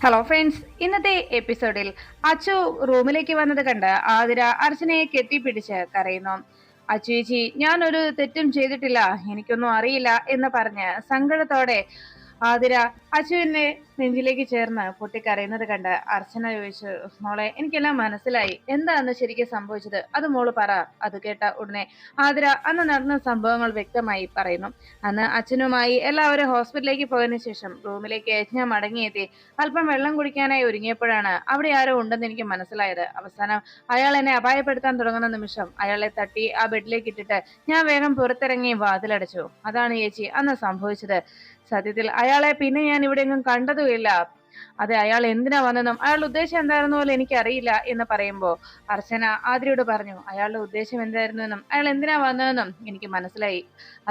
Hello friends, ഇന്നത്തെ എപ്പിസോഡിൽ അച്ചു റൂമിലേക്ക് വന്നത് കണ്ട് ആതിര അർച്ചനയെ കെട്ടിപ്പിടിച്ച് കരയുന്നു. അച്ചു ചേച്ചി, ഞാനൊരു തെറ്റും ചെയ്തിട്ടില്ല, എനിക്കൊന്നും അറിയില്ല എന്ന് പറഞ്ഞ് സങ്കടത്തോടെ ആതിര അച്ചുവിനെ നെഞ്ചിലേക്ക് ചേർന്ന് പൊട്ടിക്കരയുന്നത് കണ്ട് അർച്ചന ചോദിച്ചു, മോളെ എനിക്കെല്ലാം മനസ്സിലായി, എന്താന്ന് ശരിക്കും സംഭവിച്ചത്, അത് മോള് പറ. അത് കേട്ട ഉടനെ ആതിര അന്ന് നടന്ന സംഭവങ്ങൾ വ്യക്തമായി പറയുന്നു. അന്ന് അച്ഛനുമായി എല്ലാവരും ഹോസ്പിറ്റലിലേക്ക് പോയതിനു ശേഷം റൂമിലേക്ക് ഞാൻ മടങ്ങിയെത്തി. അല്പം വെള്ളം കുടിക്കാനായി ഒരുങ്ങിയപ്പോഴാണ് അവിടെ ആരോ ഉണ്ടെന്ന് എനിക്ക് മനസ്സിലായത്. അവസാനം അയാൾ എന്നെ അപായപ്പെടുത്താൻ തുടങ്ങുന്ന നിമിഷം അയാളെ തട്ടി ആ ബെഡിലേക്ക് ഇട്ടിട്ട് ഞാൻ വേഗം പുറത്തിറങ്ങി വാതിലടച്ചു. അതാണ് ചേച്ചി അന്ന് സംഭവിച്ചത്. സത്യത്തിൽ അയാളെ പിന്നെ ഞാൻ ഇവിടെ എങ്ങും കണ്ടതുമില്ല. അതെ, അയാൾ എന്തിനാ വന്നതെന്നും അയാളുടെ ഉദ്ദേശം എന്തായിരുന്നു പോലും എനിക്കറിയില്ല എന്ന് പറയുമ്പോ അർച്ചന ആതിരയോട് പറഞ്ഞു, അയാളുടെ ഉദ്ദേശം എന്തായിരുന്നു എന്നും അയാൾ എന്തിനാ വന്നതെന്നും എനിക്ക് മനസ്സിലായി.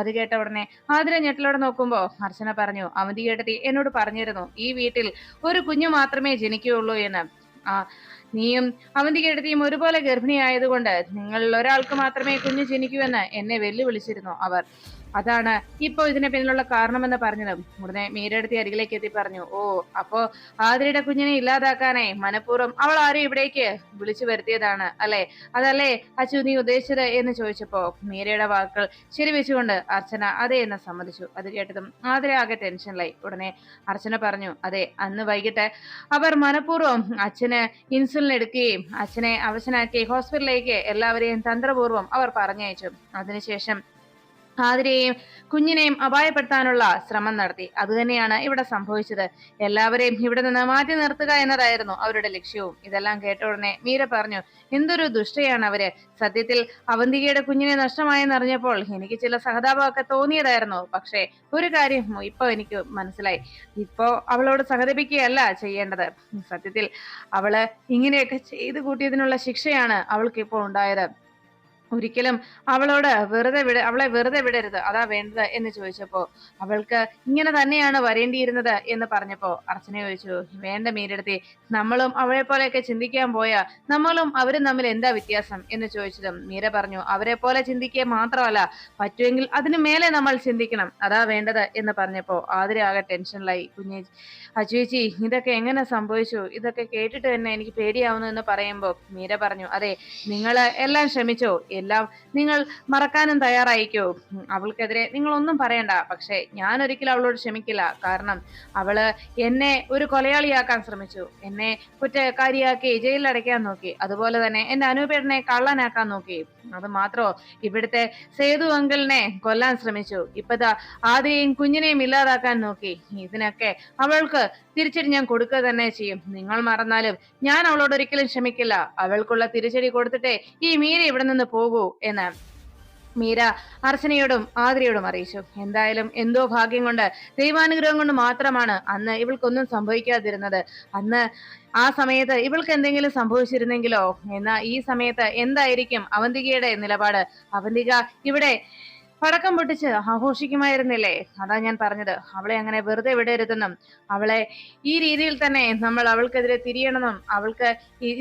അത് കേട്ട ഉടനെ ആതിര ഞെട്ടലോടെ നോക്കുമ്പോ അർച്ചന പറഞ്ഞു, അവന്തി കേട്ടതി എന്നോട് പറഞ്ഞിരുന്നു ഈ വീട്ടിൽ ഒരു കുഞ്ഞു മാത്രമേ ജനിക്കുകയുള്ളൂ എന്ന്. ആ നീയും അവന്തി കേട്ടതിയും ഒരുപോലെ ഗർഭിണിയായതുകൊണ്ട് നിങ്ങളിൽ ഒരാൾക്ക് മാത്രമേ കുഞ്ഞു ജനിക്കൂ എന്ന് എന്നെ വെല്ലുവിളിച്ചിരുന്നു അവർ. അതാണ് ഇപ്പൊ ഇതിന് പിന്നിലുള്ള കാരണമെന്ന് പറഞ്ഞതും ഉടനെ മീരടുത്തി അരികിലേക്ക് എത്തി പറഞ്ഞു, ഓ, അപ്പോ ആതിരയുടെ കുഞ്ഞിനെ ഇല്ലാതാക്കാനായി മനഃപൂർവ്വം അവൾ ആരും ഇവിടേക്ക് വിളിച്ചു വരുത്തിയതാണ് അല്ലെ, അതല്ലേ അച്ചു നീ ഉദ്ദേശിച്ചത് എന്ന് ചോദിച്ചപ്പോ മീരയുടെ വാക്കുകൾ ശരിവെച്ചുകൊണ്ട് അർച്ചന അതെ എന്ന് സമ്മതിച്ചു. അത് കേട്ടതും ആതിര ആകെ ടെൻഷനിലായി. ഉടനെ അർച്ചന പറഞ്ഞു, അതെ, അന്ന് വൈകിട്ട് അവർ മനഃപൂർവ്വം അച്ഛന് ഇൻസുലിൻ എടുക്കുകയും അച്ഛനെ അവശനാക്കി ഹോസ്പിറ്റലിലേക്ക് എല്ലാവരെയും തന്ത്രപൂർവ്വം അവർ പറഞ്ഞയച്ചു. അതിനുശേഷം ആതിരയെയും കുഞ്ഞിനെയും അപായപ്പെടുത്താനുള്ള ശ്രമം നടത്തി. അതുതന്നെയാണ് ഇവിടെ സംഭവിച്ചത്. എല്ലാവരെയും ഇവിടെ നിന്ന് മാറ്റി നിർത്തുക എന്നതായിരുന്നു അവരുടെ ലക്ഷ്യവും. ഇതെല്ലാം കേട്ട ഉടനെ മീര പറഞ്ഞു, എന്തൊരു ദുഷ്ടയാണ് അവര്. സത്യത്തിൽ അവന്തികയുടെ കുഞ്ഞിനെ നഷ്ടമായെന്നറിഞ്ഞപ്പോൾ എനിക്ക് ചില സഹതാപമൊക്കെ തോന്നിയതായിരുന്നു. പക്ഷേ ഒരു കാര്യം ഇപ്പൊ എനിക്ക് മനസ്സിലായി, ഇപ്പോ അവളോട് സഹതപിക്കുകയല്ല ചെയ്യേണ്ടത്. സത്യത്തിൽ അവള് ഇങ്ങനെയൊക്കെ ചെയ്തു കൂട്ടിയതിനുള്ള ശിക്ഷയാണ് അവൾക്ക് ഇപ്പോൾ ഉണ്ടായത്. ഒരിക്കലും അവളെ വെറുതെ വിടരുത്, അതാ വേണ്ടത് എന്ന് ചോദിച്ചപ്പോ അവൾക്ക് ഇങ്ങനെ തന്നെയാണ് വരേണ്ടിയിരുന്നത് എന്ന് പറഞ്ഞപ്പോ അർച്ചന ചോദിച്ചു, വേണ്ട മീരെടുത്തി, നമ്മളും അവരെ പോലെയൊക്കെ ചിന്തിക്കാൻ പോയാ നമ്മളും അവരും തമ്മിൽ എന്താ വ്യത്യാസം എന്ന് ചോദിച്ചതും മീര പറഞ്ഞു, അവരെ പോലെ ചിന്തിക്കുക മാത്രമല്ല, പറ്റുമെങ്കിൽ അതിനു മേലെ നമ്മൾ ചിന്തിക്കണം, അതാ വേണ്ടത് എന്ന് പറഞ്ഞപ്പോ ആതിര ആകെ ടെൻഷനിലായി. അച്ചുചേച്ചി, ഇതൊക്കെ എങ്ങനെ സംഭവിച്ചു, ഇതൊക്കെ കേട്ടിട്ട് തന്നെ എനിക്ക് പേടിയാവുന്നു എന്ന് പറയുമ്പോ മീര പറഞ്ഞു, അതെ, നിങ്ങൾ എല്ലാം ക്ഷമിച്ചോ, എല്ലാം നിങ്ങൾ മറക്കാനും തയ്യാറായിക്കോ, അവൾക്കെതിരെ നിങ്ങൾ ഒന്നും പറയണ്ട. പക്ഷെ ഞാൻ ഒരിക്കലും അവളോട് ക്ഷമിക്കില്ല. കാരണം അവള് എന്നെ ഒരു കൊലയാളിയാക്കാൻ ശ്രമിച്ചു, എന്നെ കുറ്റക്കാരിയാക്കി ജയിലിൽ അടയ്ക്കാൻ നോക്കി, അതുപോലെ തന്നെ എന്റെ അനൂപേട്ടനെ കള്ളനാക്കാൻ നോക്കി. അത് മാത്രോ, ഇവിടുത്തെ സേതു അങ്കിളിനെ കൊല്ലാൻ ശ്രമിച്ചു, ഇപ്പതാ ആദ്യയും കുഞ്ഞിനെയും ഇല്ലാതാക്കാൻ നോക്കി. ഇതിനൊക്കെ അവൾക്ക് തിരിച്ചടി ഞാൻ കൊടുക്കുക തന്നെ ചെയ്യും. നിങ്ങൾ മറന്നാലും ഞാൻ അവളോട് ഒരിക്കലും ക്ഷമിക്കില്ല. അവൾക്കുള്ള തിരിച്ചടി കൊടുത്തിട്ടേ ഈ മീര ഇവിടെ നിന്ന് പോകൂ എന്ന് മീര അർച്ചനയോടും ആതിരയോടും അറിയിച്ചു. എന്തായാലും എന്തോ ഭാഗ്യം കൊണ്ട്, ദൈവാനുഗ്രഹം കൊണ്ട് മാത്രമാണ് അന്ന് ഇവൾക്കൊന്നും സംഭവിക്കാതിരുന്നത്. അന്ന് ആ സമയത്ത് ഇവൾക്ക് എന്തെങ്കിലും സംഭവിച്ചിരുന്നെങ്കിലോ, എന്നാ ഈ സമയത്ത് എന്തായിരിക്കും അവന്തികയുടെ നിലപാട്? അവന്തിക ഇവിടെ പടക്കം പൊട്ടിച്ച് ആഘോഷിക്കുമായിരുന്നില്ലേ? അതാ ഞാൻ പറഞ്ഞത്, അവളെ അങ്ങനെ വെറുതെ വിടരുതെന്നും അവളെ ഈ രീതിയിൽ തന്നെ നമ്മൾ അവൾക്കെതിരെ തിരിയണമെന്നും അവൾക്ക്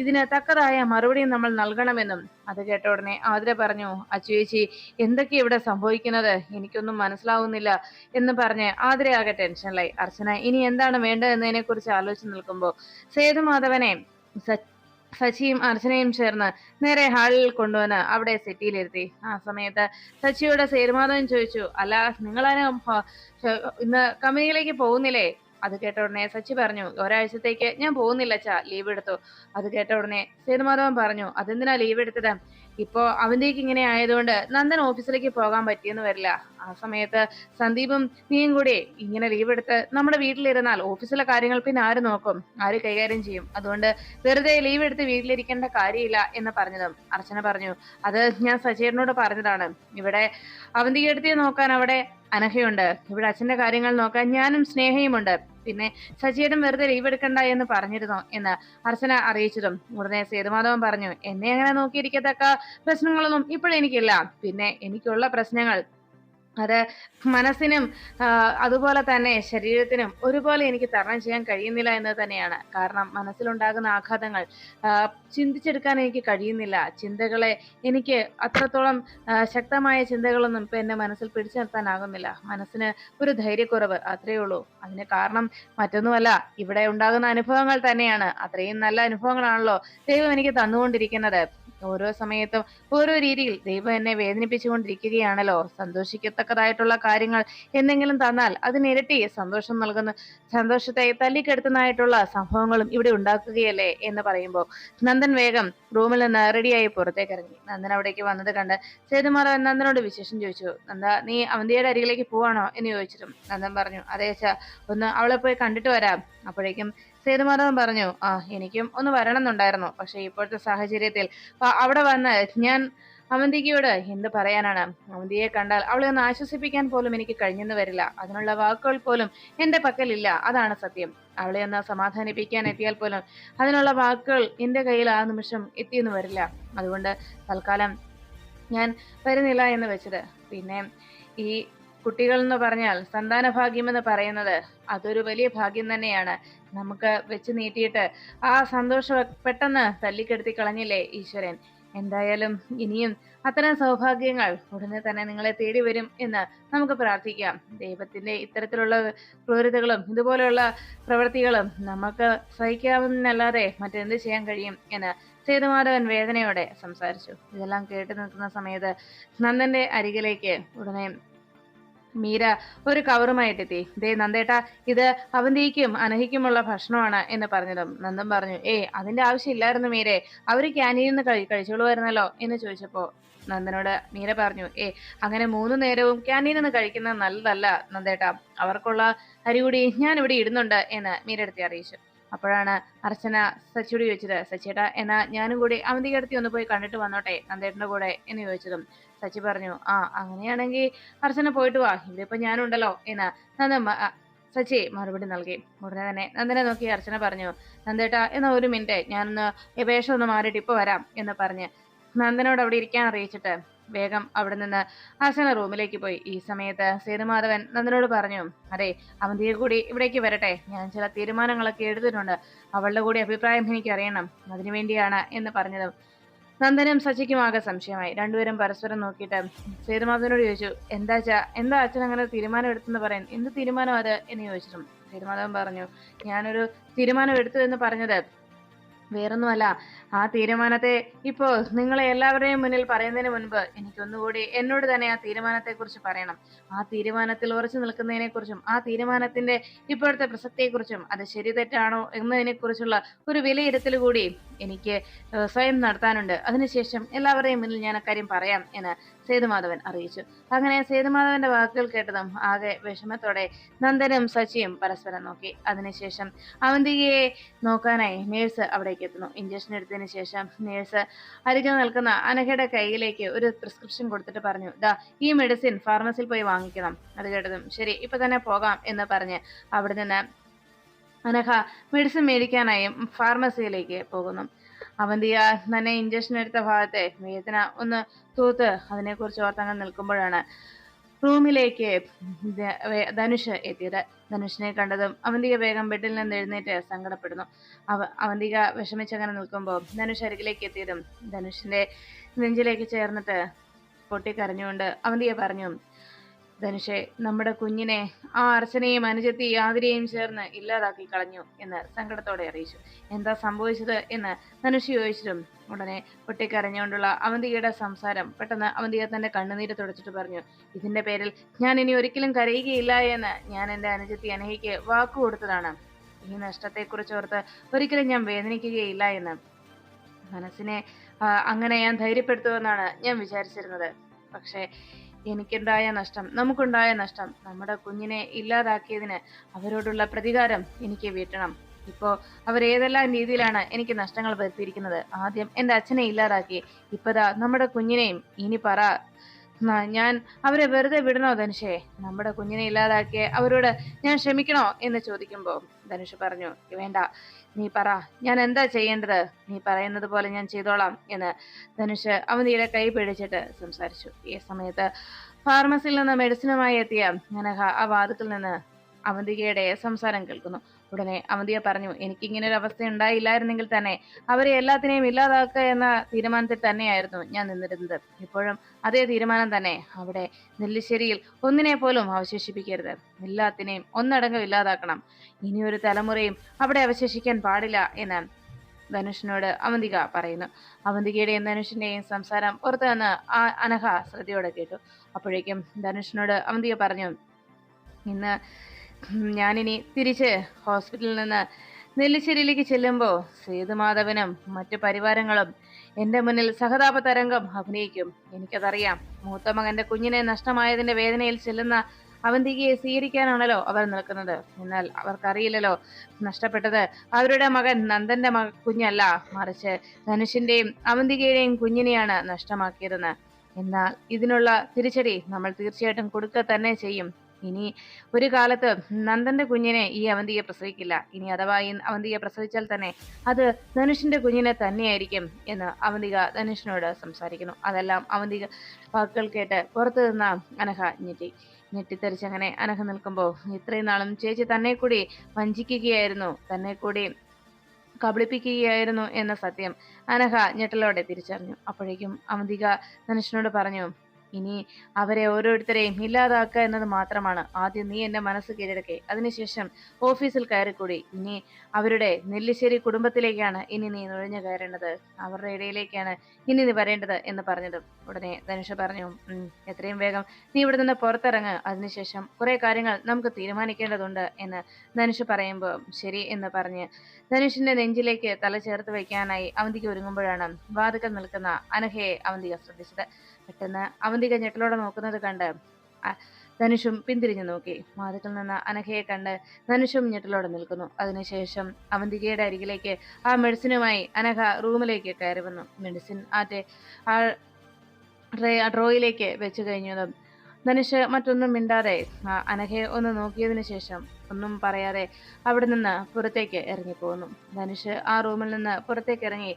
ഇതിന് തക്കതായ മറുപടിയും നമ്മൾ നൽകണമെന്നും. അത് കേട്ട ഉടനെ ആതിര പറഞ്ഞു, അച്ചുചേച്ചി, എന്തൊക്കെയാ ഇവിടെ സംഭവിക്കുന്നത്, എനിക്കൊന്നും മനസ്സിലാവുന്നില്ല എന്ന് പറഞ്ഞ് ആതിരയാകെ ടെൻഷനിലായി. അർച്ചന ഇനി എന്താണ് വേണ്ടതെന്നതിനെ കുറിച്ച് ആലോചിച്ച് നിൽക്കുമ്പോൾ സേതുമാധവനെ സച്ചിയും അർച്ചനയും ചേർന്ന് നേരെ ഹാളിൽ കൊണ്ടുവന്ന് അവിടെ സെറ്റിയിലിരുത്തി. ആ സമയത്ത് സച്ചിയോട് സേതുമാധവൻ ചോദിച്ചു, അല്ല, നിങ്ങളാരും ഇന്ന് കമ്പനിയിലേക്ക് പോകുന്നില്ലേ? അത് കേട്ട ഉടനെ സച്ചി പറഞ്ഞു, ഒരാഴ്ചത്തേക്ക് ഞാൻ പോകുന്നില്ല അച്ഛാ, ലീവ് എടുത്തു. അത് കേട്ട ഉടനെ സേതുമാധവൻ പറഞ്ഞു, അതെന്തിനാ ലീവ് എടുത്തത്? ഇപ്പോ അവന്റേക്ക് ഇങ്ങനെ ആയതുകൊണ്ട് നന്ദൻ ഓഫീസിലേക്ക് പോകാൻ പറ്റിയെന്ന് വരില്ല. ആ സമയത്ത് സന്ദീപും നീയും കൂടി ഇങ്ങനെ ലീവ് എടുത്ത് നമ്മുടെ വീട്ടിലിരുന്നാൽ ഓഫീസിലെ കാര്യങ്ങൾ പിന്നെ ആര് നോക്കും, ആര് കൈകാര്യം ചെയ്യും? അതുകൊണ്ട് വെറുതെ ലീവ് എടുത്ത് വീട്ടിലിരിക്കേണ്ട കാര്യമില്ല എന്ന് പറഞ്ഞതും അർച്ചന പറഞ്ഞു, അത് ഞാൻ സച്ചേട്ടനോട് പറഞ്ഞതാണ്. ഇവിടെ അവന്തികേടത്തിയെ നോക്കാൻ അവിടെ അനഘയുണ്ട്, ഇവിടെ അച്ഛന്റെ കാര്യങ്ങൾ നോക്കാൻ ഞാനും സ്നേഹയുമുണ്ട്. പിന്നെ സച്ചിയേട്ടൻ വെറുതെ ലീവ് എടുക്കണ്ട എന്ന് പറഞ്ഞിരുന്നു എന്ന് അർച്ചന അറിയിച്ചതും ഉടനെ സേതുമാധവൻ പറഞ്ഞു, എന്നെ അങ്ങനെ നോക്കിയിരിക്കത്തക്ക പ്രശ്നങ്ങളൊന്നും ഇപ്പോഴെനിക്കില്ല. പിന്നെ എനിക്കുള്ള പ്രശ്നങ്ങൾ അത് മനസ്സിനും അതുപോലെ തന്നെ ശരീരത്തിനും ഒരുപോലെ എനിക്ക് തരണം ചെയ്യാൻ കഴിയുന്നില്ല എന്ന് തന്നെയാണ്. കാരണം മനസ്സിലുണ്ടാകുന്ന ആഘാതങ്ങൾ ചിന്തിച്ചെടുക്കാൻ എനിക്ക് കഴിയുന്നില്ല. ചിന്തകളെ എനിക്ക് അത്രത്തോളം ശക്തമായ ചിന്തകളൊന്നും ഇപ്പൊ എന്റെ മനസ്സിൽ പിടിച്ചു നിർത്താനാകുന്നില്ല. മനസ്സിന് ഒരു ധൈര്യക്കുറവ് അത്രയേ ഉള്ളൂ. അതിന് കാരണം മറ്റൊന്നുമല്ല, ഇവിടെ ഉണ്ടാകുന്ന അനുഭവങ്ങൾ തന്നെയാണ്. അത്രയും നല്ല അനുഭവങ്ങളാണല്ലോ ദൈവം എനിക്ക് തന്നുകൊണ്ടിരിക്കുന്നത്. ഓരോ സമയത്തും ഓരോ രീതിയിൽ ദൈവം എന്നെ വേദനിപ്പിച്ചുകൊണ്ടിരിക്കുകയാണല്ലോ. സന്തോഷിക്കത്തക്കതായിട്ടുള്ള കാര്യങ്ങൾ എന്തെങ്കിലും തന്നാൽ അതിനിരട്ടി സന്തോഷം നൽകുന്ന, സന്തോഷത്തെ തല്ലിക്കെടുത്തുന്നതായിട്ടുള്ള സംഭവങ്ങളും ഇവിടെ ഉണ്ടാക്കുകയല്ലേ എന്ന് പറയുമ്പോൾ നന്ദൻ വേഗം റൂമിൽ നിന്ന് റെഡിയായി പുറത്തേക്ക് ഇറങ്ങി. നന്ദൻ അവിടേക്ക് വന്നത് കണ്ട് സേതുമാധവൻ നന്ദനോട് വിശേഷം ചോദിച്ചു. നന്ദ, നീ അവന്തിയുടെ അരികിലേക്ക് പോവാണോ എന്ന് ചോദിച്ചിട്ടും നന്ദൻ പറഞ്ഞു, അതേ അച്ഛാ, ഒന്ന് അവളെ പോയി കണ്ടിട്ട് വരാം. അപ്പോഴേക്കും സേതുമാധവൻ പറഞ്ഞു, എനിക്കും ഒന്ന് വരണം എന്നുണ്ടായിരുന്നു. പക്ഷെ ഇപ്പോഴത്തെ സാഹചര്യത്തിൽ അവിടെ വന്ന് ഞാൻ അവന്തികയോട് എന്ത് പറയാനാണ്? അവന്തിയെ കണ്ടാൽ അവളെ ഒന്ന് ആശ്വസിപ്പിക്കാൻ പോലും എനിക്ക് കഴിഞ്ഞെന്ന് വരില്ല. അതിനുള്ള വാക്കുകൾ പോലും എന്റെ പക്കലില്ല. അതാണ് സത്യം. അവളെ ഒന്ന് സമാധാനിപ്പിക്കാൻ എത്തിയാൽ പോലും അതിനുള്ള വാക്കുകൾ എന്റെ കയ്യിൽ ആ നിമിഷം എത്തിയെന്ന് വരില്ല. അതുകൊണ്ട് തൽക്കാലം ഞാൻ വരുന്നില്ല എന്ന് വെച്ചത്. പിന്നെ ഈ കുട്ടികൾ എന്ന് പറഞ്ഞാൽ സന്താന ഭാഗ്യം എന്ന് പറയുന്നത് അതൊരു വലിയ ഭാഗ്യം തന്നെയാണ്. നമുക്ക് വെച്ച് നീട്ടിയിട്ട് ആ സന്തോഷം പെട്ടെന്ന് തല്ലിക്കെടുത്തി കളഞ്ഞില്ലേ ഈശ്വരൻ. എന്തായാലും ഇനിയും അത്തരം സൗഭാഗ്യങ്ങൾ ഉടനെ തന്നെ നിങ്ങളെ തേടി വരും എന്ന് നമുക്ക് പ്രാർത്ഥിക്കാം. ദൈവത്തിന്റെ ഇത്തരത്തിലുള്ള ക്രൂരതകളും ഇതുപോലെയുള്ള പ്രവൃത്തികളും നമുക്ക് സഹിക്കാവുന്നല്ലാതെ മറ്റെന്ത് ചെയ്യാൻ കഴിയും എന്ന് സേതുമാധവൻ വേദനയോടെ സംസാരിച്ചു. ഇതെല്ലാം കേട്ടു നിൽക്കുന്ന സമയത്ത് നന്ദന്റെ അരികിലേക്ക് ഉടനെ മീര ഒരു കവറുമായിട്ടെത്തി. ദേ നന്ദേട്ടാ, ഇത് അവന്തിക്കും അനഹിക്കുമുള്ള ഭക്ഷണമാണ് എന്ന് പറഞ്ഞതും നന്ദൻ പറഞ്ഞു, അതിന്റെ ആവശ്യമില്ലായിരുന്നു മീരെ, അവര് ക്യാൻറ്റീനിൽ നിന്ന് കഴിച്ചോളുമായിരുന്നല്ലോ എന്ന് ചോദിച്ചപ്പോ നന്ദനോട് മീര പറഞ്ഞു, അങ്ങനെ 3 നേരവും ക്യാൻറ്റീനിൽ നിന്ന് കഴിക്കുന്നത് നല്ലതല്ല നന്ദേട്ടാ, അവർക്കുള്ള അരി കൂടി ഞാൻ ഇവിടെ ഇടുന്നുണ്ട് എന്ന് മീര അടുത്ത് അറിയിച്ചു. അപ്പോഴാണ് അർച്ചന സച്ചിയോട് ചോദിച്ചത്, സച്ചിയേട്ടാ, എന്നാ ഞാനും കൂടി അവന്തികടുത്തി ഒന്ന് പോയി കണ്ടിട്ട് വന്നോട്ടെ നന്ദേട്ടന്റെ കൂടെ എന്ന് ചോദിച്ചതും സച്ചി പറഞ്ഞു, അങ്ങനെയാണെങ്കിൽ അർച്ചന പോയിട്ട് വാ, ഇവിടെ ഇപ്പൊ ഞാനുണ്ടല്ലോ എന്ന് നന്ദൻ സച്ചി മറുപടി നൽകി. ഉടനെ തന്നെ നന്ദനെ നോക്കി അർച്ചന പറഞ്ഞു, നന്ദേട്ടാ, എന്നാ ഒരു മിനിറ്റ്, ഞാനൊന്ന് വേഷം ഒന്ന് മാറിയിട്ട് ഇപ്പൊ വരാം എന്ന് പറഞ്ഞ് നന്ദനോട് അവിടെ ഇരിക്കാൻ അറിയിച്ചിട്ട് വേഗം അവിടെ നിന്ന് അർച്ചന റൂമിലേക്ക് പോയി. ഈ സമയത്ത് സേതുമാധവൻ നന്ദനോട് പറഞ്ഞു, അതെ, അവന്തിയെ കൂടി ഇവിടേക്ക് വരട്ടെ, ഞാൻ ചില തീരുമാനങ്ങളൊക്കെ എടുത്തിട്ടുണ്ട്, അവളുടെ കൂടി അഭിപ്രായം എനിക്ക് അറിയണം, അതിനുവേണ്ടിയാണ് എന്ന് പറഞ്ഞതും നന്ദനും സച്ചിക്കും ആകെ സംശയമായി. രണ്ടുപേരും പരസ്പരം നോക്കിയിട്ട് സേതുമാധവനോട് ചോദിച്ചു, എന്താ അച്ഛൻ അങ്ങനെ തീരുമാനം എടുത്തെന്ന് പറയാൻ, എന്ത് തീരുമാനം അത് എന്ന് ചോദിച്ചിട്ടും സേതുമാധവൻ പറഞ്ഞു, ഞാനൊരു തീരുമാനം എടുത്തു എന്ന് പറഞ്ഞത് വേറൊന്നുമല്ല, ആ തീരുമാനത്തെ ഇപ്പോ നിങ്ങളെ എല്ലാവരുടെയും മുന്നിൽ പറയുന്നതിന് മുൻപ് എനിക്കൊന്നുകൂടി എന്നോട് തന്നെ ആ തീരുമാനത്തെ കുറിച്ച് പറയണം. ആ തീരുമാനത്തിൽ ഉറച്ചു നിൽക്കുന്നതിനെ കുറിച്ചും ആ തീരുമാനത്തിന്റെ ഇപ്പോഴത്തെ പ്രസക്തിയെക്കുറിച്ചും അത് ശരി തെറ്റാണോ എന്നതിനെ കുറിച്ചുള്ള ഒരു വിലയിരുത്തൽ കൂടി എനിക്ക് സ്വയം നടത്താനുണ്ട്. അതിനുശേഷം എല്ലാവരുടെയും മുന്നിൽ ഞാൻ അക്കാര്യം പറയാം എന്ന് സേതുമാധവൻ അറിയിച്ചു. അങ്ങനെ സേതുമാധവന്റെ വാക്കുകൾ കേട്ടതും ആകെ വിഷമത്തോടെ നന്ദനും സച്ചിയും പരസ്പരം നോക്കി. അതിനുശേഷം അവന്തികയെ നോക്കാനായി നേഴ്സ് അവിടേക്ക് എത്തുന്നു. ഇഞ്ചക്ഷൻ എടുത്തതിന് ശേഷം നേഴ്സ് അരികിൽ നിൽക്കുന്ന അനഘയുടെ കയ്യിലേക്ക് ഒരു പ്രിസ്ക്രിപ്ഷൻ കൊടുത്തിട്ട് പറഞ്ഞു, ഈ മെഡിസിൻ ഫാർമസിയിൽ പോയി വാങ്ങിക്കണം. അത് കേട്ടതും ശരി, ഇപ്പൊ തന്നെ പോകാം എന്ന് പറഞ്ഞ് അവിടെ നിന്ന് അനഘ മെഡിസിൻ മേടിക്കാനായി ഫാർമസിയിലേക്ക് പോകുന്നു. അവന്തിക തന്നെ ഇഞ്ചക്ഷൻ എടുത്ത ഭാഗത്തെ വേദന ഒന്ന് തൂത്ത് അതിനെക്കുറിച്ച് ഓർത്തങ്ങൾ നിൽക്കുമ്പോഴാണ് റൂമിലേക്ക് ധനുഷ് എത്തിയത്. ധനുഷിനെ കണ്ടതും അവന്തിക വേഗം ബെഡിൽ നിന്ന് എഴുന്നേറ്റ് സങ്കടപ്പെടുന്നു. അവന്തിക വിഷമിച്ചങ്ങനെ നിൽക്കുമ്പോൾ ധനുഷ് അരികിലേക്ക് എത്തിയതും ധനുഷിന്റെ നെഞ്ചിലേക്ക് ചേർന്നിട്ട് പൊട്ടിക്കരഞ്ഞുകൊണ്ട് അവന്തിക പറഞ്ഞു, ധനുഷെ, നമ്മുടെ കുഞ്ഞിനെ ആ അർച്ചനയും അനുജത്തി ആതിരയും ചേർന്ന് ഇല്ലാതാക്കി കളഞ്ഞു എന്ന് സങ്കടത്തോടെ അറിയിച്ചു. എന്താ സംഭവിച്ചത് എന്ന് ധനുഷ് ചോദിച്ചിട്ടും ഉടനെ പൊട്ടിക്കരഞ്ഞുകൊണ്ടുള്ള അവന്തികയുടെ സംസാരം പെട്ടെന്ന് അവന്തിക തന്റെ കണ്ണുനീര് തുടച്ചിട്ട് പറഞ്ഞു, ഇതിന്റെ പേരിൽ ഞാൻ ഇനി ഒരിക്കലും കരയുകയില്ല എന്ന് ഞാൻ എന്റെ അനുജത്തി അനഘയ്ക്ക് വാക്കു കൊടുത്തതാണ്. ഈ നഷ്ടത്തെക്കുറിച്ച് ഓർത്ത് ഒരിക്കലും ഞാൻ വേദനിക്കുകയില്ല എന്ന്. മനസ്സിനെ അങ്ങനെ ഞാൻ ധൈര്യപ്പെടുത്തുമെന്നാണ് ഞാൻ വിചാരിച്ചിരുന്നത്. പക്ഷേ എനിക്കുണ്ടായ നഷ്ടം, നമുക്കുണ്ടായ നഷ്ടം, നമ്മുടെ കുഞ്ഞിനെ ഇല്ലാതാക്കിയതിന് അവരോടുള്ള പ്രതികാരം എനിക്ക് വീട്ടണം. ഇപ്പോ അവരേതെല്ലാം രീതിയിലാണ് എനിക്ക് നഷ്ടങ്ങൾ വരുത്തിയിരിക്കുന്നത്. ആദ്യം എന്റെ അച്ഛനെ ഇല്ലാതാക്കി, ഇപ്പതാ നമ്മുടെ കുഞ്ഞിനെയും. ഇനി പറ, ഞാൻ അവരെ വെറുതെ വിടണോ ധനുഷേ? നമ്മുടെ കുഞ്ഞിനെ ഇല്ലാതാക്കിയ അവരോട് ഞാൻ ക്ഷമിക്കണോ എന്ന് ചോദിക്കുമ്പോൾ ധനുഷ് പറഞ്ഞു, വേണ്ട, നീ പറ, ഞാൻ എന്താ ചെയ്യേണ്ടത്? നീ പറയുന്നത് പോലെ ഞാൻ ചെയ്തോളാം എന്ന് ധനുഷ് അവന്തിയുടെ കൈ പിടിച്ചിട്ട് സംസാരിച്ചു. ഈ സമയത്ത് ഫാർമസിയിൽ നിന്ന് മെഡിസിനുമായി എത്തിയ അനഘ ആ വാതിൽക്കൽ നിന്ന് അവന്തികയുടെ സംസാരം കേൾക്കുന്നു. ഉടനെ അവന്തിക പറഞ്ഞു, എനിക്കിങ്ങനെ ഒരു അവസ്ഥ ഉണ്ടായില്ലായിരുന്നെങ്കിൽ തന്നെ അവരെ എല്ലാത്തിനെയും ഇല്ലാതാക്കുക എന്ന തീരുമാനത്തിൽ തന്നെയായിരുന്നു ഞാൻ നിന്നിരുന്നത്. ഇപ്പോഴും അതേ തീരുമാനം തന്നെ. അവിടെ നെല്ലിശ്ശേരിയിൽ ഒന്നിനെ പോലും അവശേഷിപ്പിക്കരുത്. എല്ലാത്തിനെയും ഒന്നടങ്കം ഇല്ലാതാക്കണം. ഇനിയൊരു തലമുറയും അവിടെ അവശേഷിക്കാൻ പാടില്ല എന്ന് ധനുഷിനോട് അവന്തിക പറയുന്നു. അവന്തികയുടെയും ധനുഷിന്റെയും സംസാരം പുറത്തു നിന്ന് അനഘ ശ്രദ്ധയോടെ കേട്ടു. അപ്പോഴേക്കും ധനുഷിനോട് അവന്തിക പറഞ്ഞു, ഇന്ന് ഞാനിനി തിരിച്ച് ഹോസ്പിറ്റലിൽ നിന്ന് നെല്ലിശ്ശേരിയിലേക്ക് ചെല്ലുമ്പോൾ സേതുമാധവനും മറ്റു പരിവാരങ്ങളും എന്റെ മുന്നിൽ സഹതാപ തരംഗം അഭിനയിക്കും. എനിക്കതറിയാം. മൂത്ത മകന്റെ കുഞ്ഞിനെ നഷ്ടമായതിന്റെ വേദനയിൽ ചെല്ലുന്ന അവന്തികയെ സ്വീകരിക്കാനാണല്ലോ അവർ നിൽക്കുന്നത്. എന്നാൽ അവർക്കറിയില്ലല്ലോ, നഷ്ടപ്പെട്ടത് അവരുടെ മകൻ നന്ദന്റെ കുഞ്ഞല്ല, മറിച്ച് ധനുഷിന്റെയും അവന്തികയുടെയും കുഞ്ഞിനെയാണ് നഷ്ടമാക്കിയതെന്ന്. എന്നാൽ ഇതിനുള്ള തിരിച്ചടി നമ്മൾ തീർച്ചയായിട്ടും കൊടുക്കുക തന്നെ ചെയ്യും. ഇനി ഒരു കാലത്ത് നന്ദന്റെ കുഞ്ഞിനെ ഈ അവന്തിക പ്രസവിക്കില്ല. ഇനി അഥവാ ഈ അവന്തിക പ്രസവിച്ചാൽ തന്നെ അത് ധനുഷിന്റെ കുഞ്ഞിനെ തന്നെയായിരിക്കും എന്ന് അവന്തിക ധനുഷിനോട് സംസാരിക്കുന്നു. അതെല്ലാം അവന്തിക വാക്കുകൾ കേട്ട് പുറത്തു നിന്ന അനഘ ഞെട്ടിത്തെറിച്ചങ്ങനെ അനഘ നിൽക്കുമ്പോൾ, ഇത്രയും നാളും ചേച്ചി തന്നെ കൂടി വഞ്ചിക്കുകയായിരുന്നു, തന്നെ കൂടി കബളിപ്പിക്കുകയായിരുന്നു എന്ന സത്യം അനഘ ഞെട്ടലോടെ തിരിച്ചറിഞ്ഞു. അപ്പോഴേക്കും അവന്തിക ധനുഷിനോട് പറഞ്ഞു, ഇനി അവരെ ഓരോരുത്തരെയും ഇല്ലാതാക്കുക എന്നത് മാത്രമാണ്. ആദ്യം നീ എന്റെ മനസ്സ് കീഴടക്കെ, അതിനുശേഷം ഓഫീസിൽ കയറിക്കൂടി. ഇനി അവരുടെ നെല്ലിശ്ശേരി കുടുംബത്തിലേക്കാണ് ഇനി നീ നുഴഞ്ഞു കയറേണ്ടത്, അവരുടെ ഇടയിലേക്കാണ് ഇനി നീ വരേണ്ടത് എന്ന് പറഞ്ഞതും ഉടനെ ധനുഷ് പറഞ്ഞു, എത്രയും വേഗം നീ ഇവിടെ നിന്ന് പുറത്തിറങ്ങ്, അതിനുശേഷം കുറെ കാര്യങ്ങൾ നമുക്ക് തീരുമാനിക്കേണ്ടതുണ്ട് എന്ന് ധനുഷ് പറയുമ്പോൾ ശരി എന്ന് പറഞ്ഞ് ധനുഷിന്റെ നെഞ്ചിലേക്ക് തല ചേർത്ത് വയ്ക്കാനായി അവന്തിക ഒരുങ്ങുമ്പോഴാണ് വാതിക്കൽ നിൽക്കുന്ന അനഘയെ അവന്തിക ശ്രദ്ധിച്ചത്. പെട്ടെന്ന് അവന്തിക ഞെട്ടലോടെ നോക്കുന്നത് കണ്ട് ധനുഷും പിന്തിരിഞ്ഞു നോക്കി. വാതിക്കൽ നിന്ന് അനഘയെ കണ്ട് ധനുഷും ഞെട്ടലോടെ നിൽക്കുന്നു. അതിനുശേഷം അവന്തികയുടെ അരികിലേക്ക് ആ മെഡിസിനുമായി അനഘ റൂമിലേക്ക് കയറി വന്നു. മെഡിസിൻ ഡ്രോയിലേക്ക് വെച്ചു കഴിഞ്ഞതും ധനുഷ് മറ്റൊന്നും മിണ്ടാതെ അനഘയെ ഒന്ന് നോക്കിയതിനു ശേഷം ഒന്നും പറയാതെ അവിടെ നിന്ന് പുറത്തേക്ക് ഇറങ്ങിപ്പോകുന്നു. ധനുഷ് ആ റൂമിൽ നിന്ന് പുറത്തേക്ക് ഇറങ്ങി.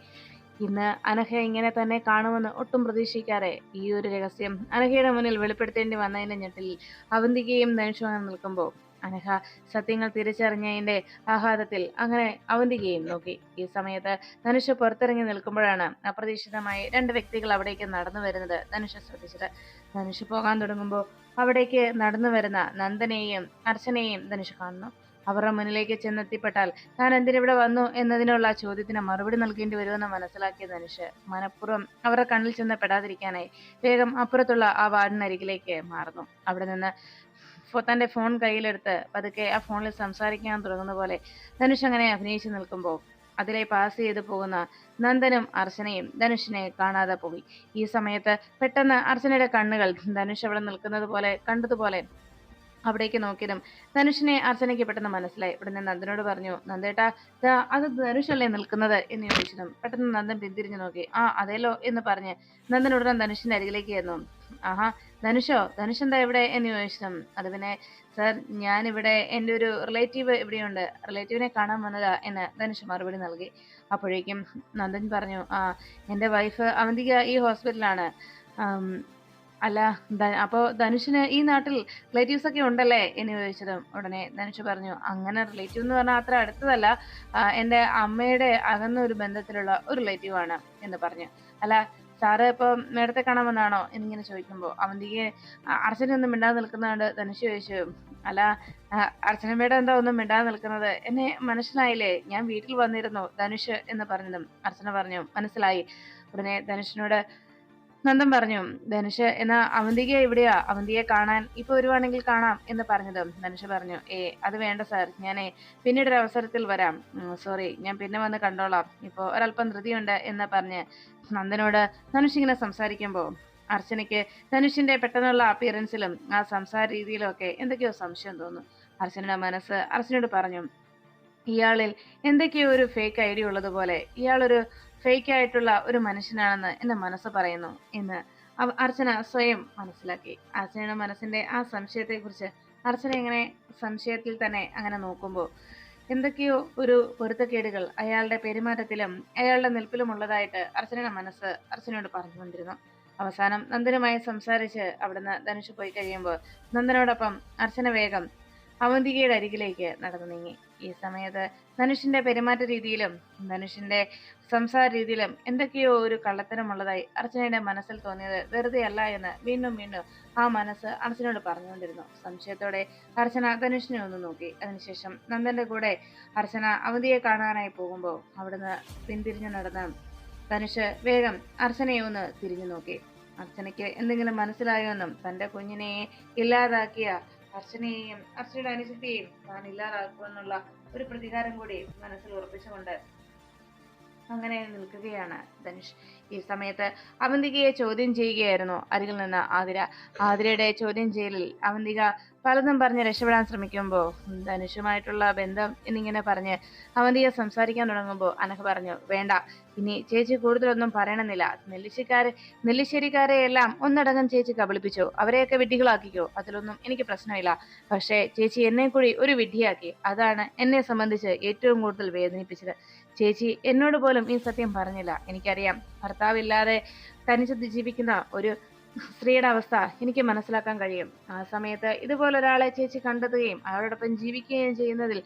ഇന്ന് അനഘ ഇങ്ങനെ തന്നെ കാണുമെന്ന് ഒട്ടും പ്രതീക്ഷിക്കാതെ ഈ ഒരു രഹസ്യം അനഘയുടെ മുന്നിൽ വെളിപ്പെടുത്തേണ്ടി വന്നതിന്റെ ഞെട്ടിൽ അവന്തികയും ധനുഷും നിൽക്കുമ്പോൾ അനഘ സത്യങ്ങൾ തിരിച്ചറിഞ്ഞതിന്റെ ആഹ്ലാദത്തിൽ അങ്ങനെ അവന്തികയും നോക്കി. ഈ സമയത്ത് ധനുഷ് പുറത്തിറങ്ങി നിൽക്കുമ്പോഴാണ് അപ്രതീക്ഷിതമായി രണ്ട് വ്യക്തികൾ അവിടേക്ക് നടന്നു വരുന്നത് ധനുഷ് ശ്രദ്ധിച്ചത്. ധനുഷ് പോകാൻ തുടങ്ങുമ്പോൾ അവിടേക്ക് നടന്നു വരുന്ന നന്ദനെയും അർച്ചനയെയും ധനുഷ് കാണുന്നു. അവരുടെ മുന്നിലേക്ക് ചെന്നെത്തിപ്പെട്ടാൽ താൻ എന്തിനിവിടെ വന്നു എന്നതിനുള്ള ചോദ്യത്തിന് മറുപടി നൽകേണ്ടി വരുമെന്ന് മനസ്സിലാക്കിയ ധനുഷ് മനഃപൂർവ്വം അവരുടെ കണ്ണിൽ ചെന്ന് പെടാതിരിക്കാനായി വേഗം അപ്പുറത്തുള്ള ആ വാർഡിനരികിലേക്ക് മാറുന്നു. അവിടെ നിന്ന് തന്റെ ഫോൺ കയ്യിലെടുത്ത് പതുക്കെ ആ ഫോണിൽ സംസാരിക്കാൻ തുടങ്ങുന്ന പോലെ ധനുഷ് അങ്ങനെ അഭിനയിച്ചു നിൽക്കുമ്പോൾ അതിലെ പാസ് ചെയ്തു പോകുന്ന നന്ദനും അർച്ചനയും ധനുഷിനെ കാണാതെ പോയി. ഈ സമയത്ത് പെട്ടെന്ന് അർച്ചനയുടെ കണ്ണുകൾ ധനുഷ് അവിടെ നിൽക്കുന്നത് പോലെ കണ്ടതുപോലെ അവിടേക്ക് നോക്കിയതും ധനുഷിനെ അർച്ചനയ്ക്ക് പെട്ടെന്ന് മനസ്സിലായി. ഉടനെ നന്ദനോട് പറഞ്ഞു, നന്ദേട്ടാ അത് ധനുഷല്ലേ നിൽക്കുന്നത് എന്ന് ചോദിച്ചതും പെട്ടെന്ന് നന്ദൻ പിന്തിരിഞ്ഞു നോക്കി. അതേലോ എന്ന് പറഞ്ഞ് നന്ദൻ ഉടനെ ധനുഷിന്റെ അരികിലേക്ക് ചെന്നു. ആഹാ, ധനുഷ് എന്താ ഇവിടെ എന്ന് ചോദിച്ചതും അത് പിന്നെ സർ, ഞാനിവിടെ എൻ്റെ ഒരു റിലേറ്റീവ് ഇവിടെയുണ്ട്, റിലേറ്റീവിനെ കാണാൻ വന്നതാ എന്ന് ധനുഷ് മറുപടി നൽകി. അപ്പോഴേക്കും നന്ദൻ പറഞ്ഞു, എൻ്റെ വൈഫ് അവന്തിക ഈ ഹോസ്പിറ്റലാണ്. അല്ല, അപ്പോൾ ധനുഷിന് ഈ നാട്ടിൽ റിലേറ്റീവ്സ് ഒക്കെ ഉണ്ടല്ലേ എന്ന് ചോദിച്ചതും ഉടനെ ധനുഷ് പറഞ്ഞു, അങ്ങനെ റിലേറ്റീവ് എന്ന് പറഞ്ഞാൽ അത്ര അടുത്തതല്ല, എൻ്റെ അമ്മയുടെ അകന്ന ഒരു ബന്ധത്തിലുള്ള ഒരു റിലേറ്റീവ് ആണ് എന്ന് പറഞ്ഞു. അല്ല സാറ് ഇപ്പൊ മേഡത്തെ കാണാൻ വന്നാണോ എന്നിങ്ങനെ ചോദിക്കുമ്പോൾ അവന്തിക്ക് അർച്ചനൊന്നും മിണ്ടാതെ നിൽക്കുന്നതുകൊണ്ട് ധനുഷ് ചോദിച്ചു, അല്ല അർച്ചന മേഡം എന്താ ഒന്നും മിണ്ടാതെ നിൽക്കുന്നത്, എന്നെ മനസ്സിലായില്ലേ, ഞാൻ വീട്ടിൽ വന്നിരുന്നു ധനുഷ് എന്ന് പറഞ്ഞതും അർച്ചന പറഞ്ഞു, മനസ്സിലായി. ഉടനെ ധനുഷിനോട് നന്ദൻ പറഞ്ഞു, ധനുഷ് എന്നാ അവന്തിക എവിടെയാ, അവന്തിയെ കാണാൻ ഇപ്പൊ വരുവാണെങ്കിൽ കാണാം എന്ന് പറഞ്ഞതും ധനുഷ് പറഞ്ഞു, അത് വേണ്ട സാർ, ഞാനേ പിന്നീടൊരു അവസരത്തിൽ വരാം, സോറി, ഞാൻ പിന്നെ വന്ന് കണ്ടോളാം, ഇപ്പൊ ഒരല്പം ധൃതിയുണ്ട് എന്ന് പറഞ്ഞ് നന്ദനോട് ധനുഷ് ഇങ്ങനെ സംസാരിക്കുമ്പോൾ അർച്ചനയ്ക്ക് ധനുഷിന്റെ പെട്ടെന്നുള്ള അപ്പിയറൻസിലും ആ സംസാര രീതിയിലും ഒക്കെ എന്തൊക്കെയോ സംശയം തോന്നുന്നു. അർച്ചനയുടെ മനസ്സ് അർച്ചനയോട് പറഞ്ഞു, ഇയാളിൽ എന്തൊക്കെയോ ഒരു ഫേക്ക് ഐഡിയ ഉള്ളതുപോലെ ഇയാളൊരു ഫേക്ക് ആയിട്ടുള്ള ഒരു മനുഷ്യനാണെന്ന് എന്റെ മനസ്സ് പറയുന്നു എന്ന് അർച്ചന സ്വയം മനസ്സിലാക്കി. അർച്ചനയുടെ മനസ്സിന്റെ ആ സംശയത്തെക്കുറിച്ച് അർച്ചന ഇങ്ങനെ സംശയത്തിൽ തന്നെ അങ്ങനെ നോക്കുമ്പോൾ എന്തൊക്കെയോ ഒരു പൊരുത്തക്കേടുകൾ അയാളുടെ പെരുമാറ്റത്തിലും അയാളുടെ നിൽപ്പിലും ഉള്ളതായിട്ട് അർച്ചനയുടെ മനസ്സ് അർച്ചനയോട് പറഞ്ഞുകൊണ്ടിരുന്നു. അവസാനം നന്ദനുമായി സംസാരിച്ച് അവിടുന്ന് ധനുഷ് പോയി കഴിയുമ്പോൾ നന്ദനോടൊപ്പം അർച്ചന വേഗം അവന്തികയുടെ അരികിലേക്ക് നടന്നു നീങ്ങി. ഈ സമയത്ത് ധനുഷിന്റെ പെരുമാറ്റ രീതിയിലും ധനുഷിന്റെ സംസാര രീതിയിലും എന്തൊക്കെയോ ഒരു കള്ളത്തരമുള്ളതായി അർച്ചനയുടെ മനസ്സിൽ തോന്നിയത് വെറുതെ അല്ല എന്ന് വീണ്ടും വീണ്ടും ആ മനസ്സ് അർച്ചനയോട് പറഞ്ഞുകൊണ്ടിരുന്നു. സംശയത്തോടെ അർച്ചന ധനുഷിനെ ഒന്ന് നോക്കി. അതിനുശേഷം നന്ദന്റെ കൂടെ അർച്ചന അവന്തിയെ കാണാനായി പോകുമ്പോൾ അവിടുന്ന് പിന്തിരിഞ്ഞു നടന്ന ധനുഷ് വേഗം അർച്ചനയെ ഒന്ന് തിരിഞ്ഞു നോക്കി. അർച്ചനയ്ക്ക് എന്തെങ്കിലും മനസ്സിലായോ എന്നും തന്റെ കുഞ്ഞിനെ ഇല്ലാതാക്കിയ അർച്ചനയെയും അർച്ചനയുടെ അനുജത്തെയും താൻ ഇല്ലാതാക്കുമെന്നുള്ള ഒരു പ്രതികാരം കൂടി മനസ്സിൽ ഉറപ്പിച്ചുകൊണ്ട് അങ്ങനെ നിൽക്കുകയാണ് ധനുഷ്. ഈ സമയത്ത് അവന്തികയെ ചോദ്യം ചെയ്യുകയായിരുന്നു അരികിൽ നിന്ന് ആതിര. ആതിരയുടെ ചോദ്യം ചെയ്യലിൽ അവന്തിക പലതും പറഞ്ഞ് രക്ഷപ്പെടാൻ ശ്രമിക്കുമ്പോൾ ധനുഷുമായിട്ടുള്ള ബന്ധം എന്നിങ്ങനെ പറഞ്ഞ് അവന്തിക സംസാരിക്കാൻ തുടങ്ങുമ്പോൾ അനഘ പറഞ്ഞു, വേണ്ട, ഇനി ചേച്ചി കൂടുതലൊന്നും പറയണമെന്നില്ല. നെല്ലിശ്ശേരിക്കാരെ എല്ലാം ഒന്നടങ്കം ചേച്ചി കബളിപ്പിച്ചോ, അവരെയൊക്കെ വിഡ്ഢികളാക്കിക്കോ, അതിലൊന്നും എനിക്ക് പ്രശ്നമില്ല. പക്ഷേ ചേച്ചി എന്നെ കൂടി ഒരു വിഡ്ഢിയാക്കി. അതാണ് എന്നെ സംബന്ധിച്ച് ഏറ്റവും കൂടുതൽ വേദനിപ്പിച്ചത്. ചേച്ചി എന്നോട് പോലും ഈ സത്യം പറഞ്ഞില്ല. എനിക്കറിയാം, ഭർത്താവില്ലാതെ തനിച്ച് ജീവിക്കുന്ന ഒരു സ്ത്രീയുടെ അവസ്ഥ എനിക്ക് മനസ്സിലാക്കാൻ കഴിയും. ആ സമയത്ത് ഇതുപോലൊരാളെ ചേച്ചി കണ്ടെത്തുകയും അവരോടൊപ്പം ജീവിക്കുകയും ചെയ്യുന്നതിൽ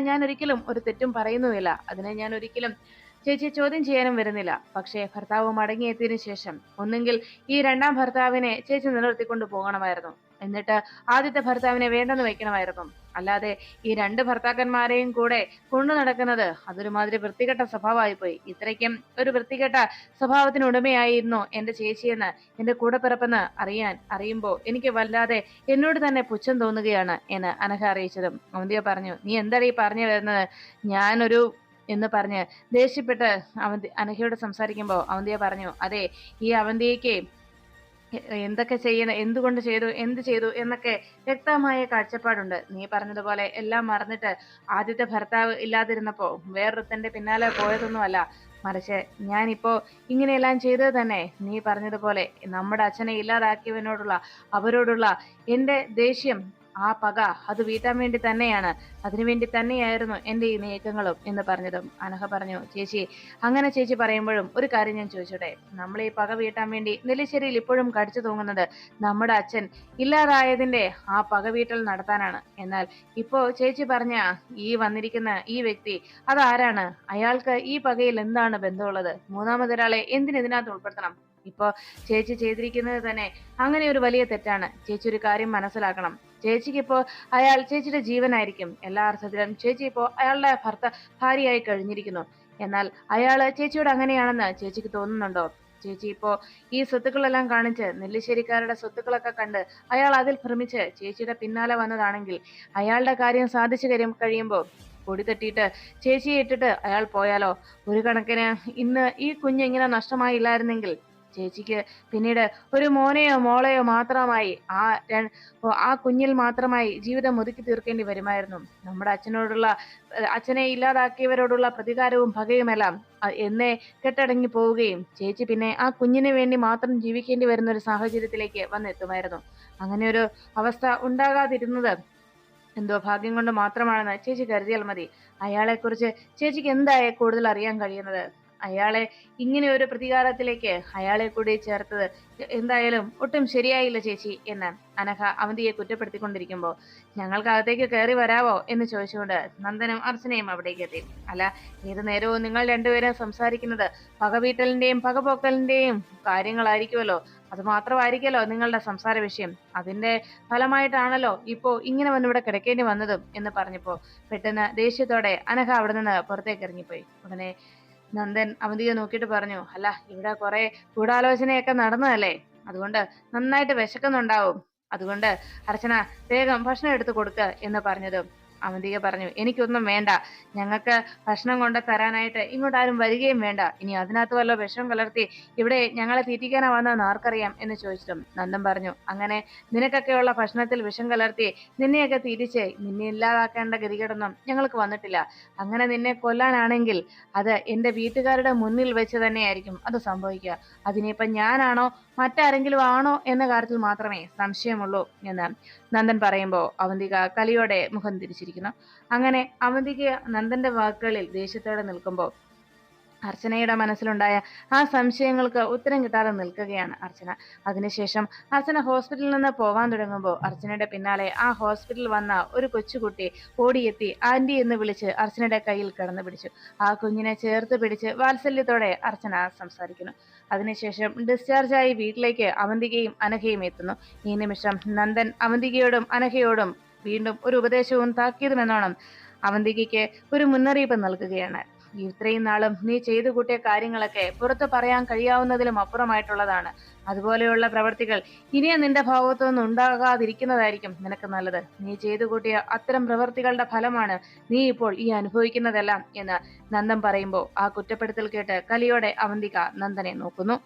ഞാൻ ഒരിക്കലും ഒരു തെറ്റും പറയുന്നുമില്ല. അതിനെ ഞാൻ ഒരിക്കലും ചേച്ചിയെ ചോദ്യം ചെയ്യാനും വരുന്നില്ല. പക്ഷേ ഭർത്താവ് മടങ്ങിയെത്തിയതിനു ശേഷം ഒന്നുകിൽ ഈ രണ്ടാം ഭർത്താവിനെ ചേച്ചി നിലനിർത്തിക്കൊണ്ട് പോകണമായിരുന്നു, എന്നിട്ട് ആദ്യത്തെ ഭർത്താവിനെ വേണ്ടെന്ന് വെക്കണമായിരുന്നു. അല്ലാതെ ഈ രണ്ട് ഭർത്താക്കന്മാരെയും കൂടെ കൊണ്ടു നടക്കുന്നത് അതൊരുമാതിരി വൃത്തികെട്ട സ്വഭാവമായി പോയി. ഇത്രയ്ക്കും ഒരു വൃത്തികെട്ട സ്വഭാവത്തിന് ഉടമയായിരുന്നു എന്റെ ചേച്ചിയെന്ന് എന്റെ കൂടെപ്പിറപ്പെന്ന് അറിയുമ്പോൾ എനിക്ക് വല്ലാതെ എന്നോട് തന്നെ പുച്ഛം തോന്നുകയാണ് എന്ന് അനഘ അറിയിച്ചതും അവന്തിക പറഞ്ഞു, നീ എന്താണ് ഈ പറഞ്ഞു വരുന്നത്? ഞാനൊരു എന്ന് പറഞ്ഞ് ദേഷ്യപ്പെട്ട് അനഘയോട് സംസാരിക്കുമ്പോൾ അവന്തിക പറഞ്ഞു, അതെ, ഈ അവന്തികയ്ക്ക് എന്തൊക്കെ ചെയ്യുന്ന, എന്തുകൊണ്ട് ചെയ്തു, എന്ത് ചെയ്തു എന്നൊക്കെ വ്യക്തമായ കാഴ്ചപ്പാടുണ്ട്. നീ പറഞ്ഞതുപോലെ എല്ലാം മറന്നിട്ട് ആദ്യത്തെ ഭർത്താവ് ഇല്ലാതിരുന്നപ്പോ വേറൊരുത്തന്റെ പിന്നാലെ പോയതൊന്നുമല്ല, മറിച്ച് ഞാനിപ്പോ ഇങ്ങനെയെല്ലാം ചെയ്തത് തന്നെ നീ പറഞ്ഞതുപോലെ നമ്മുടെ അച്ഛനെ അവരോടുള്ള എന്റെ ദേഷ്യം, ആ പക അത് വീട്ടാൻ വേണ്ടി തന്നെയാണ്, അതിനുവേണ്ടി തന്നെയായിരുന്നു എന്റെ ഈ നീക്കങ്ങളും എന്ന് പറഞ്ഞതും അനഘ പറഞ്ഞു, ചേച്ചി അങ്ങനെ ചേച്ചി പറയുമ്പോഴും ഒരു കാര്യം ഞാൻ ചോദിച്ചോട്ടെ, നമ്മൾ ഈ പക വീട്ടാൻ വേണ്ടി നെല്ലിശ്ശേരിയിൽ ഇപ്പോഴും കടിച്ചു തൂങ്ങുന്നത് നമ്മുടെ അച്ഛൻ ഇല്ലാതായതിന്റെ ആ പക വീട്ടൽ നടത്താനാണ്. എന്നാൽ ഇപ്പോ ചേച്ചി പറഞ്ഞ ഈ വന്നിരിക്കുന്ന ഈ വ്യക്തി അതാരാണ്? അയാൾക്ക് ഈ പകയിൽ എന്താണ് ബന്ധമുള്ളത്? മൂന്നാമതൊരാളെ എന്തിനകത്ത് ഉൾപ്പെടുത്തണം? ഇപ്പോ ചേച്ചി ചെയ്തിരിക്കുന്നത് തന്നെ അങ്ങനെ ഒരു വലിയ തെറ്റാണ്. ചേച്ചി ഒരു കാര്യം മനസ്സിലാക്കണം, ചേച്ചിക്കിപ്പോ അയാൾ ചേച്ചിയുടെ ജീവനായിരിക്കും. എല്ലാ അർത്ഥത്തിലും ചേച്ചി ഇപ്പോ അയാളുടെ ഭാര്യയായി കഴിഞ്ഞിരിക്കുന്നു. എന്നാൽ അയാള് ചേച്ചിയോട് അങ്ങനെയാണെന്ന് ചേച്ചിക്ക് തോന്നുന്നുണ്ടോ? ചേച്ചി ഇപ്പോ ഈ സ്വത്തുക്കളെല്ലാം കാണിച്ച് നെല്ലിശ്ശേരിക്കാരുടെ സ്വത്തുക്കളൊക്കെ കണ്ട് അയാൾ അതിൽ ഭ്രമിച്ച് ചേച്ചിയുടെ പിന്നാലെ വന്നതാണെങ്കിൽ അയാളുടെ കാര്യം സാധിച്ചു കഴിയുമ്പോൾ പൊടി തട്ടിയിട്ട് ചേച്ചിയെ ഇട്ടിട്ട് അയാൾ പോയാലോ? ഒരു കണക്കിന് ഇന്ന് ഈ കുഞ്ഞ് ഇങ്ങനെ നഷ്ടമായില്ലായിരുന്നെങ്കിൽ ചേച്ചിക്ക് പിന്നീട് ഒരു മോനെയോ മോളെയോ മാത്രമായി ആ കുഞ്ഞിൽ മാത്രമായി ജീവിതം ഒതുക്കി തീർക്കേണ്ടി വരുമായിരുന്നു. നമ്മുടെ അച്ഛനെ ഇല്ലാതാക്കിയവരോടുള്ള പ്രതികാരവും പകയുമെല്ലാം എന്നേ കെട്ടടങ്ങി പോവുകയും ചേച്ചി പിന്നെ ആ കുഞ്ഞിന് വേണ്ടി മാത്രം ജീവിക്കേണ്ടി വരുന്ന ഒരു സാഹചര്യത്തിലേക്ക് വന്നെത്തുമായിരുന്നു. അങ്ങനെ ഒരു അവസ്ഥ ഉണ്ടാകാതിരുന്നത് എന്തോ ഭാഗ്യം കൊണ്ട് മാത്രമാണെന്ന് ചേച്ചി കരുതിയാൽ മതി. അയാളെക്കുറിച്ച് ചേച്ചിക്ക് എന്തായി കൂടുതൽ അറിയാൻ കഴിയുന്നത്? അയാളെ ഇങ്ങനെ ഒരു പ്രതികാരത്തിലേക്ക് അയാളെ കൂടി ചേർത്തത് എന്തായാലും ഒട്ടും ശരിയായില്ല ചേച്ചി എന്ന് അനഘ അവന്തിയെ കുറ്റപ്പെടുത്തിക്കൊണ്ടിരിക്കുമ്പോൾ ഞങ്ങൾക്കകത്തേക്ക് കയറി വരാവോ എന്ന് ചോദിച്ചുകൊണ്ട് നന്ദനും അർച്ചനയും അവിടേക്ക് എത്തി. അല്ല, ഏത് നേരവും നിങ്ങൾ രണ്ടുപേരും സംസാരിക്കുന്നത് പകവീട്ടലിന്റെയും പകപോക്കലിന്റെയും കാര്യങ്ങളായിരിക്കുമല്ലോ, അത് മാത്രമായിരിക്കല്ലോ നിങ്ങളുടെ സംസാര വിഷയം. അതിന്റെ ഫലമായിട്ടാണല്ലോ ഇപ്പോ ഇങ്ങനെ വന്നിവിടെ കിടക്കേണ്ടി വന്നതും എന്ന് പറഞ്ഞപ്പോ പെട്ടെന്ന് ദേഷ്യത്തോടെ അനഘ അവിടെ നിന്ന് പുറത്തേക്ക് ഇറങ്ങിപ്പോയി. ഉടനെ നന്ദൻ അവന്തിയെ നോക്കിയിട്ട് പറഞ്ഞു, അല്ല, ഇവിടെ കുറെ ഗൂഢാലോചനയൊക്കെ നടന്നതല്ലേ, അതുകൊണ്ട് നന്നായിട്ട് വിശക്കുന്നുണ്ടാവും, അതുകൊണ്ട് അർച്ചന വേഗം ഭക്ഷണം എടുത്തു കൊടുക്കുക എന്ന് പറഞ്ഞതും അവന്തിക പറഞ്ഞു, എനിക്കൊന്നും വേണ്ട, ഞങ്ങൾക്ക് ഭക്ഷണം കൊണ്ട് തരാനായിട്ട് ഇങ്ങോട്ട് ആരും വരികയും വേണ്ട, ഇനി അതിനകത്ത് വല്ല വിഷം കലർത്തി ഇവിടെ ഞങ്ങളെ തീറ്റിക്കാനാ വന്നതെന്ന് ആർക്കറിയാം എന്ന് ചോദിച്ചിട്ടും നന്ദൻ പറഞ്ഞു, അങ്ങനെ നിനക്കൊക്കെയുള്ള ഭക്ഷണത്തിൽ വിഷം കലർത്തി നിന്നെയൊക്കെ തിരിച്ച് നിന്നെ ഇല്ലാതാക്കേണ്ട ഗതികേടൊന്നും ഞങ്ങൾക്ക് വന്നിട്ടില്ല. അങ്ങനെ നിന്നെ കൊല്ലാനാണെങ്കിൽ അത് എന്റെ വീട്ടുകാരുടെ മുന്നിൽ വെച്ച് തന്നെയായിരിക്കും അത് സംഭവിക്കുക. അതിനിപ്പം ഞാനാണോ മറ്റാരെങ്കിലും ആണോ എന്ന കാര്യത്തിൽ മാത്രമേ സംശയമുള്ളൂ എന്ന് നന്ദൻ പറയുമ്പോൾ അവന്തിക കലിയോടെ മുഖം തിരിച്ചിരിക്കുന്നു. അങ്ങനെ അവന്തിക നന്ദന്റെ വാക്കുകളിൽ ദേഷ്യത്തോടെ നിൽക്കുമ്പോൾ അർച്ചനയുടെ മനസ്സിലുണ്ടായ ആ സംശയങ്ങൾക്ക് ഉത്തരം കിട്ടാതെ നിൽക്കുകയാണ് അർച്ചന. അതിനുശേഷം അർച്ചന ഹോസ്പിറ്റലിൽ നിന്ന് പോവാൻ തുടങ്ങുമ്പോൾ അർച്ചനയുടെ പിന്നാലെ ആ ഹോസ്പിറ്റലിൽ വന്ന ഒരു കൊച്ചുകുട്ടി ഓടിയെത്തി ആന്റി എന്ന് വിളിച്ച് അർച്ചനയുടെ കയ്യിൽ കിടന്നു പിടിച്ചു. ആ കുഞ്ഞിനെ ചേർത്ത് പിടിച്ച് വാത്സല്യത്തോടെ അർച്ചന സംസാരിക്കുന്നു. അതിനുശേഷം ഡിസ്ചാർജായി വീട്ടിലേക്ക് അവന്തികയും അനഘയും എത്തുന്നു. ഈ നിമിഷം നന്ദൻ അവന്തികയോടും അനഘയോടും വീണ്ടും ഒരു ഉപദേശവും താക്കീതും എന്നോണം അവന്തികയ്ക്ക് ഒരു മുന്നറിയിപ്പ് നൽകുകയാണ്. ഇത്രയും നാളും നീ ചെയ്തു കൂട്ടിയ കാര്യങ്ങളൊക്കെ പുറത്തു പറയാൻ കഴിയാവുന്നതിലും അപ്പുറമായിട്ടുള്ളതാണ്. അതുപോലെയുള്ള പ്രവർത്തികൾ ഇനിയും നിന്റെ ഭാഗത്തുനിന്ന് ഉണ്ടാകാതിരിക്കുന്നതായിരിക്കും നിനക്ക് നല്ലത്. നീ ചെയ്തു കൂട്ടിയ അത്തരം പ്രവർത്തികളുടെ ഫലമാണ് നീ ഇപ്പോൾ ഈ അനുഭവിക്കുന്നതെല്ലാം എന്ന് നന്ദൻ പറയുമ്പോൾ ആ കുറ്റപ്പെടുത്തൽ കേട്ട് കലിയോടെ അവന്തിക നന്ദനെ നോക്കുന്നു.